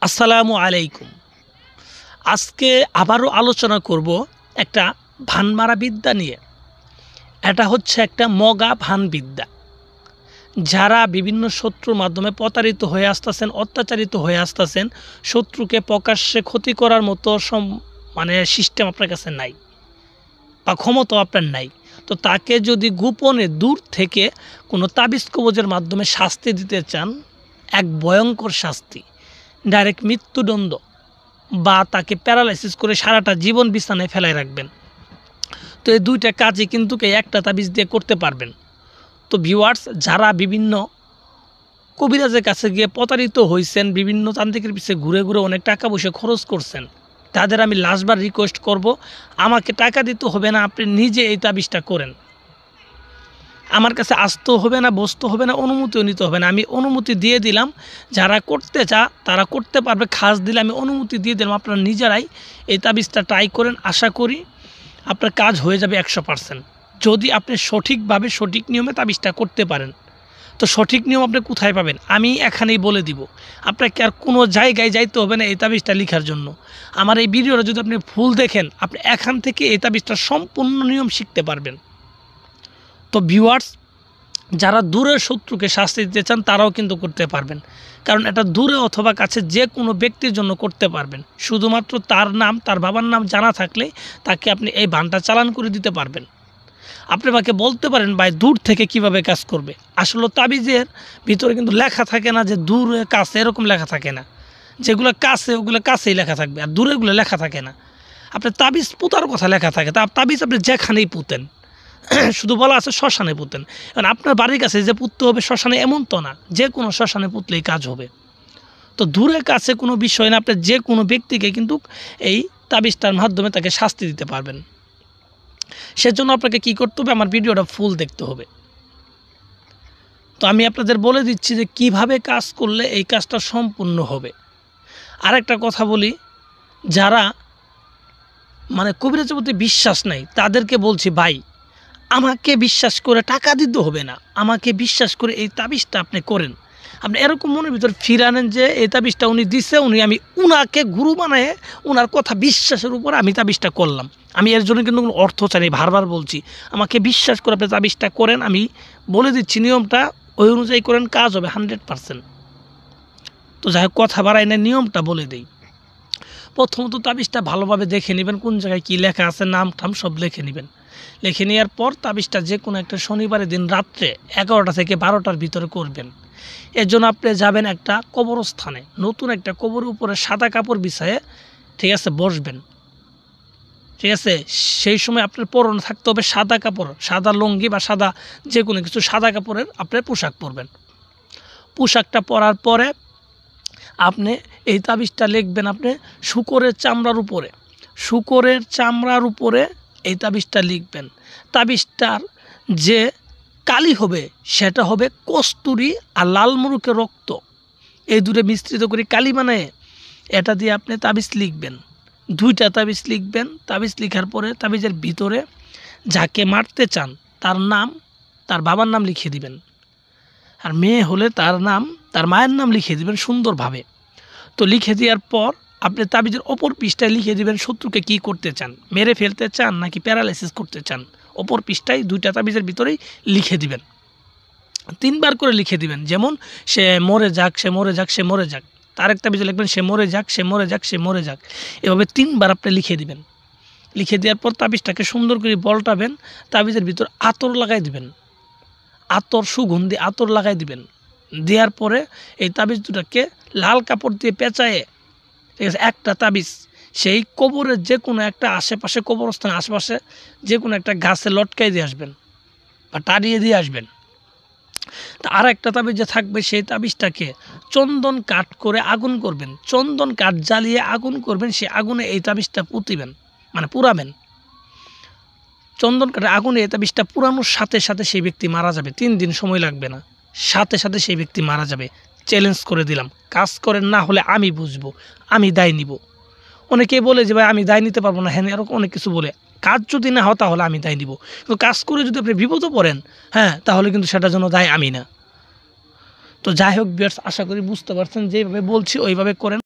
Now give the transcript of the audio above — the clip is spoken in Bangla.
আসসালামু আলাইকুম। আজকে আবারও আলোচনা করব একটা ভানমারা বিদ্যা নিয়ে। এটা হচ্ছে একটা মগা ভান বিদ্যা। যারা বিভিন্ন শত্রুর মাধ্যমে প্রতারিত হয়ে আসতেছেন, অত্যাচারিত হয়ে আসতেছেন, শত্রুকে প্রকাশ্যে ক্ষতি করার মতো সিস্টেম আপনার কাছে নাই বা ক্ষমতা আপনার নাই, তো তাকে যদি গোপনে দূর থেকে কোনো তাবিজ কবজের মাধ্যমে শাস্তি দিতে চান, এক ভয়ঙ্কর শাস্তি, ডাইরেক্ট মৃত্যুদণ্ড বা তাকে প্যারালাইসিস করে সারাটা জীবন বিছানায় ফেলায় রাখবেন, তো এই দুইটা কাজই কিন্তু একটা তাবিজ দিয়ে করতে পারবেন। তো ভিউয়ার্স, যারা বিভিন্ন কবিরাজের কাছে গিয়ে প্রতারিত হয়েছেন, বিভিন্ন তান্ত্রিকের পিছিয়ে ঘুরে ঘুরে অনেক টাকা পয়সা খরচ করছেন, তাদের আমি লাস্টবার রিকোয়েস্ট করব, আমাকে টাকা দিতে হবে না, আপনি নিজে এই তাবিজটা করেন। আমার কাছে আসতেও হবে না, বসতে হবে না, অনুমতিও নিতে হবে না, আমি অনুমতি দিয়ে দিলাম। যারা করতে তারা করতে পারবে, খাস দিলে আমি অনুমতি দিয়ে দিলাম। আপনারা নিজেরাই এই তাবিজটা ট্রাই করেন, আশা করি আপনার কাজ হয়ে যাবে 100%, যদি আপনি সঠিকভাবে সঠিক নিয়মে তাবিজটা করতে পারেন। তো সঠিক নিয়ম আপনি কোথায় পাবেন আমি এখানেই বলে দিব। আপনাকে আর কোনো জায়গায় যাইতে হবে না এই তাবিজটা লেখার জন্য। আমার এই ভিডিওটা যদি আপনি ফুল দেখেন, আপনি এখান থেকে এই তাবিজটা সম্পূর্ণ নিয়ম শিখতে পারবেন। তো ভিউয়ার্স, যারা দূরের শত্রুকে শাস্তি দিতে চান তারাও কিন্তু করতে পারবেন, কারণ এটা দূরে অথবা কাছে যে কোনো ব্যক্তির জন্য করতে পারবেন। শুধুমাত্র তার নাম, তার বাবার নাম জানা থাকলে তাকে আপনি এই বানটা চালান করে দিতে পারবেন। আপনি আমাকে বলতে পারেন, ভাই দূর থেকে কিভাবে কাজ করবে। আসলে তাবিজের ভিতরে কিন্তু লেখা থাকে না যে দূরে কাছে, এরকম লেখা থাকে না। যেগুলো কাছে ওগুলো কাছেই লেখা থাকবে, আর দূরেগুলো লেখা থাকে না। আপনার তাবিজ পুতার কথা লেখা থাকে, তা তাবিজ আপনি যেখানেই পুতেন, শুধু বলা আছে শ্মশানে পুঁতেন। কারণ আপনার বাড়ির কাছে যে পুঁততে হবে শ্মশানে, এমন তো না, যে কোনো শ্মশানে পুঁতলেই কাজ হবে। তো দূরে কাছে কোনো বিষয় না, আপনি যে কোনো ব্যক্তিকে কিন্তু এই তাবিজটার মাধ্যমে তাকে শাস্তি দিতে পারবেন। সেজন্য আপনাকে কি করতে হবে, আমার ভিডিওটা ফুল দেখতে হবে। তো আমি আপনাদের বলে দিচ্ছি যে কিভাবে কাজ করলে এই কাজটা সম্পূর্ণ হবে। আর একটা কথা বলি, যারা কবিরাজের প্রতি বিশ্বাস নাই তাদেরকে বলছি, ভাই আমাকে বিশ্বাস করে টাকা দিতে হবে না, আমাকে বিশ্বাস করে এই তাবিজটা আপনি করেন। আপনি এরকম মনের ভিতর ফিরানেন যে এই তাবিজটা উনি দিছে, আমি উনাকে গুরু বানায় উনার কথা বিশ্বাসের উপর আমি তাবিজটা করলাম। আমি এর জন্য কিন্তু কোনো অর্থ চাই, বারবার বলছি, আমাকে বিশ্বাস করে আপনি তাবিজটা করেন। আমি বলে দিচ্ছি নিয়মটা, ওই অনুযায়ী করেন, কাজ হবে 100%। তো যাই হোক, কথা বাড়াই না, নিয়মটা বলে দিই। প্রথমত তাবিজটা ভালোভাবে দেখে নেবেন, কোন জায়গায় কী লেখা আছে, নাম টাম সব লিখে নেবেন। লিখে নেওয়ার পর তাবিজটা যে কোনো একটা শনিবারের দিন রাত্রে 11টা থেকে 12টার ভিতরে করবেন। এর জন্য আপনি যাবেন একটা কবরস্থানে, নতুন একটা কবরের উপরে সাদা কাপড় বিছায়ে, ঠিক আছে, বসবেন। ঠিক আছে, সেই সময় আপনার পরনে থাকতে হবে সাদা কাপড়, সাদা লুঙ্গি বা সাদা যে কোনো কিছু, সাদা কাপড়ের আপনার পোশাক পরবেন। পোশাকটা পরার পরে আপনি এই তাবিজটা লিখবেন আপনি শূকরের চামড়ার উপরে, শূকরের চামড়ার উপরে এই তাবিজটা লিখবেন। তাবিজটার যে কালি হবে সেটা হবে কস্তুরি আর লাল মুরুখের রক্ত, এই দুটো মিশ্রিত করে কালি বানায় এটা দিয়ে আপনি তাবিজ লিখবেন। 2টা তাবিজ লিখবেন। তাবিজ লিখার পরে তাবিজের ভিতরে যাকে মারতে চান তার নাম, তার বাবার নাম লিখে দিবেন, আর মেয়ে হলে তার নাম, তার মায়ের নাম লিখে দিবেন সুন্দরভাবে। তো লিখে দেওয়ার পর আপনি তাবিজের অপর পৃষ্ঠায় লিখে দিবেন শত্রুকে কি করতে চান, মেরে ফেলতে চান নাকি প্যারালাইসিস করতে চান। অপর পৃষ্ঠায় 2টা তাবিজের ভিতরেই লিখে দিবেন, 3বার করে লিখে দিবেন। যেমন সে মরে যাক, সে মরে যাক, সে মরে যাক। তার একটা তাবিজে লিখবেন সে মরে যাক, সে মরে যাক, সে মরে যাক। এভাবে 3বার আপনি লিখে দিবেন। লিখে দেওয়ার পর তাবিজটাকে সুন্দর করে বলটাবেন, তাবিজের ভিতর আতর লাগাই দিবেন, আতর, সুগন্ধি আতর লাগাই দিবেন। দেওয়ার পরে এই তাবিজ দুটাকে লাল কাপড় দিয়ে পেঁচায়ে, ঠিক আছে, একটা তাবিজ সেই কবরের যে কোনো একটা আশেপাশে, কবরস্থানের আশেপাশে যে কোনো একটা গাছে লটকাই দিয়ে আসবেন বা টাড়িয়ে দিয়ে আসবেন। তা আর একটা তাবিজ যে থাকবে, সেই তাবিজটাকে চন্দন কাঠ করে আগুন করবেন, চন্দন কাঠ জ্বালিয়ে আগুন করবেন, সেই আগুনে এই তাবিজটা পুঁতিবেন, পুরাবেন। চন্দন কাঠে আগুনে এই তাবিজটা পুরানোর সাথে সাথে সেই ব্যক্তি মারা যাবে, 3 দিন সময় লাগবে না, সাথে সাথে সেই ব্যক্তি মারা যাবে। চ্যালেঞ্জ করে দিলাম, কাজ করেন না হলে আমি বুঝবো, আমি দায় নিব। অনেকেই বলে যে ভাই আমি দায় নিতে পারবো না, হ্যাঁ এরকম অনেক কিছু বলে। কাজ যদি না হয় তাহলে আমি দায় নিব, কিন্তু কাজ করে যদি আপনি বিপদে পড়েন, হ্যাঁ, তাহলে কিন্তু সেটার জন্য দায় আমি না। তো যাই হোক ভিউয়ার্স, আশা করি বুঝতে পারছেন, যেভাবে বলছি ওইভাবে করেন।